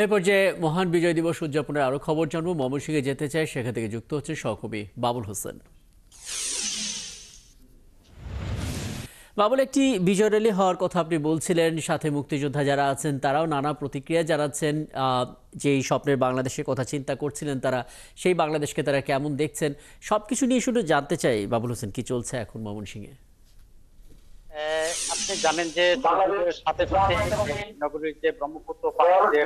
এ পর্যায়ে মহান বিজয় দিবস উদযাপনের আরো খবর জানবো। ময়মনসিংহে যেতে চাই, সেখান থেকে যুক্ত হচ্ছে সহকর্মী বাবুল হোসেন। বাবুল, একটি বিজয় র্যালি হওয়ার কথা আপনি বলছিলেন, সাথে মুক্তিযোদ্ধা যারা আছেন তারাও নানা প্রতিক্রিয়া জানাচ্ছেন। যেই স্বপ্নের বাংলাদেশের কথা চিন্তা করছিলেন তারা, সেই বাংলাদেশকে তারা কেমন দেখছেন, সবকিছু নিয়ে শুধু জানতে চাই বাবুল হোসেন, কি চলছে এখন ময়মনসিংহে? আপনি জানেন যে বাংলাদেশের সাথে সাথে নগরীর যে ব্রহ্মপুত্র পাহাড় যে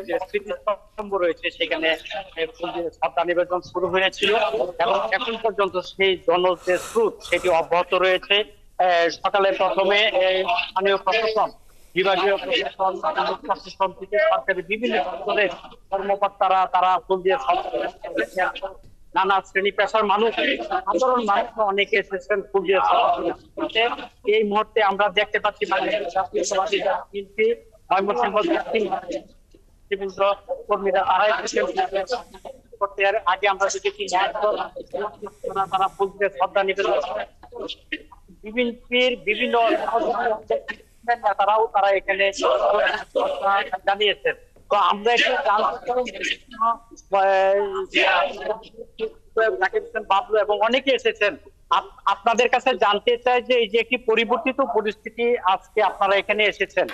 যে স্মৃতিস্তম্ভ রয়েছে সেখানে শ্রদ্ধা নিবেদন শুরু হয়েছিল এবং এখন পর্যন্ত সেই জন যে স্রোত সেটি অব্যাহত রয়েছে। সকালে প্রথমে স্থানীয় প্রশাসন, বিভাগীয় প্রশাসন থেকে সরকারি বিভিন্ন দপ্তরের কর্মকর্তারা তারা ফুল দিয়ে নানা শ্রেণী পেশার মানুষ, সাধারণ মানুষ অনেকে এসেছেন ফুল দিয়ে। এই মুহূর্তে আমরা দেখতে পাচ্ছি কর্মীরা তারাই করতে আগে আমরা দেখেছি তারা ফুল দিয়ে শ্রদ্ধা নিবেদন বিভিন্ন নেতারাও তারা এখানে জানিয়েছেন। তো আমরা একটু বাবলু এবং অনেকে এসেছেন, আপনাদের কাছে জানতে চাই যে এই যে একটি পরিবর্তিত পরিস্থিতি, আজকে আপনারা এখানে এসেছেন,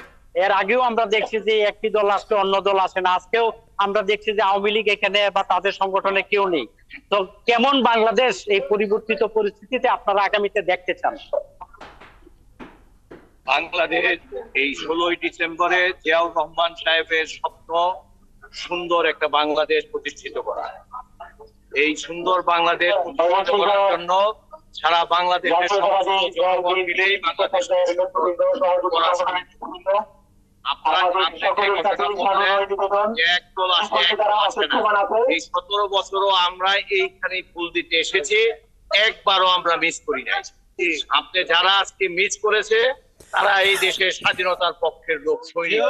এর আগেও আমরা দেখছি যে একটি দল আসলে অন্য দল আসে না, আজকেও আমরা দেখছি যে আওয়ামী লীগ এখানে বা তাদের সংগঠনে কেউ নেই। তো কেমন বাংলাদেশ এই পরিবর্তিত পরিস্থিতিতে আপনারা আগামীতে দেখতে চান? বাংলাদেশ এই 16ই ডিসেম্বরে জিয়াউর রহমান সাহেবের স্বপ্ন সুন্দর একটা বাংলাদেশ প্রতিষ্ঠিত করা। এই সুন্দর বাংলাদেশ প্রতিষ্ঠিত করার জন্য সারা বাংলাদেশের জনগণ মিলেই বাংলাদেশ এই 17 বছরও আমরা এইখানে ফুল দিতে এসেছি, একবারও আমরা মিস করি নাই। আপনি যারা আজকে মিস করেছে তারা এই দেশের স্বাধীনতার পক্ষের লোক, সৈনিক।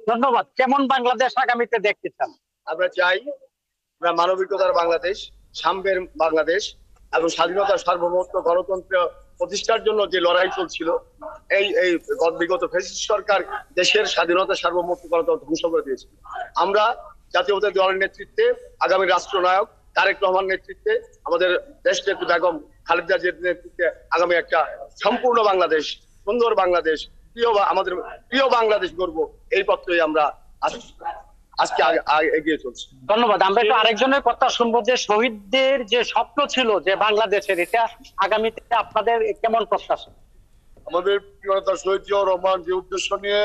ধন্যবাদ। কেমন বাংলাদেশ আগামীতে দেখতে চান? আমরা চাই আমরা মানবিকতার বাংলাদেশ, সাম্যের বাংলাদেশ এবং স্বাধীনতার সার্বভৌমত্ব গণতন্ত্র প্রতিষ্ঠার জন্য যে লড়াই চলছিল, এই বিগত ফ্যাসিস্ট সরকার দেশের স্বাধীনতা সার্বভৌমত্ব গণতন্ত্র ধ্বংস করে দিয়েছে। আমরা জাতীয়তাবাদী দলের নেতৃত্বে, আগামী রাষ্ট্রনায়ক তারেক রহমান নেতৃত্বে, আমাদের দেশ নেত্রী বেগম খালেদা জিয়ার নেতৃত্বে আগামী একটা সম্পূর্ণ বাংলাদেশ, সুন্দর বাংলাদেশ, আমাদের প্রিয় বাংলাদেশ গড়ব, এই পত্রে আমরা আজকে এগিয়ে চলছি। ধন্যবাদ। আমরা একটু আরেকজনের কথা শুনবো যে শহীদদের যে স্বপ্ন ছিল যে বাংলাদেশের, এটা আগামীতে আপনাদের কেমন প্রত্যাশা? আমাদের প্রিয় নেতা শহীদ জিয়াউর রহমান যে উদ্দেশ্য নিয়ে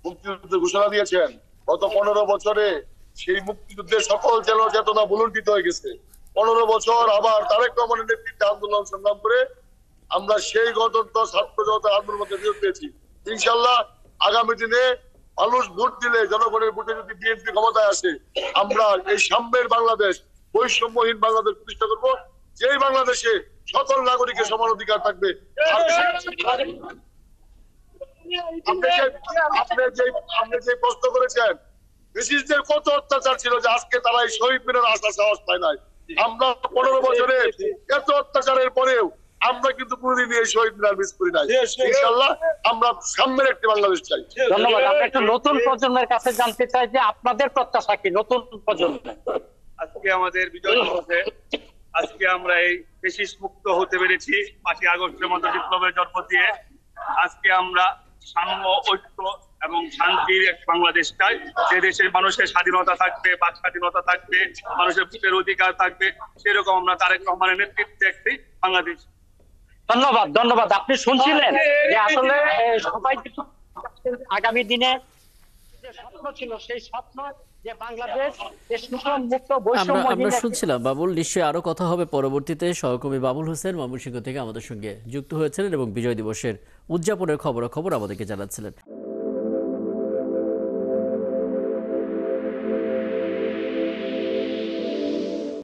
মুক্তিযুদ্ধের ঘোষণা দিয়েছেন, গত 15 বছরে সেই মুক্তিযুদ্ধের সকল চেতনা ভুলুণ্ঠিত হয়ে গেছে। 15 বছর আবার তারেক রহমানের নেতৃত্বে আন্দোলন সংগ্রাম করে আমরা সেই গণতন্ত্র ছাত্র জনতা আন্দোলনের মধ্যে বিরত পেয়েছি। ইনশাল্লাহ আগামী দিনে মানুষ ভোট দিলে, জনগণের ভোটে যদি বিএনপি ক্ষমতায় আসে, আমরা এই সাম্যের বাংলাদেশ, বৈষম্যহীন বাংলাদেশ প্রতিষ্ঠা করব, যেই বাংলাদেশে সকল নাগরিকের সমান অধিকার থাকবে। আপনি যে প্রশ্ন করেছেন, ব্রিটিশদের কত অত্যাচার ছিল যে আজকে তারা এই শহীদ মিনার আসার সাহস পায় নাই। আমরা 15 বছরে এত অত্যাচারের পরেও আমরা কিন্তু কোনদিন এই শহীদ মিনার মিস করি নাই। ইনশাআল্লাহ আমরা সামনের একটি বাংলাদেশ চাই। ধন্যবাদ। আমরা একটু নতুন প্রজন্মের কাছে জানতে চাই যে আপনাদের প্রত্যাশা কি নতুন প্রজন্ম? আজকে আমাদের বিজয় দিবসে আজকে আমরা এই ফ্যাসিস্ট মুক্ত হতে পেরেছি। 5ই আগস্টের মতো বিপ্লবের জন্ম দিয়ে আজকে আমরা সাম্য, ঐক্য এবং শান্তির এক বাংলাদেশ চাই, যে দেশের মানুষের স্বাধীনতা থাকবে, বাক স্বাধীনতা থাকবে, মানুষের ভোটের অধিকার থাকবে, সেরকম আমরা তারেক রহমানের নেতৃত্বে একটি বাংলাদেশ। ধন্যবাদ। ধন্যবাদ। আপনি শুনছিলেন যে আসলে সবাই আগামী দিনে যে স্বপ্ন ছিল, সেই স্বপ্ন যে বাংলাদেশ মুক্ত আমরা শুনছিলাম বাবুল। নিশ্চয়ই আরো কথা হবে পরবর্তীতে। সহকর্মী বাবুল হোসেন ময়মনসিংহ থেকে আমাদের সঙ্গে যুক্ত হয়েছিলেন এবং বিজয় দিবসের উদযাপনের খবরাখবর আমাদেরকে জানাচ্ছিলেন।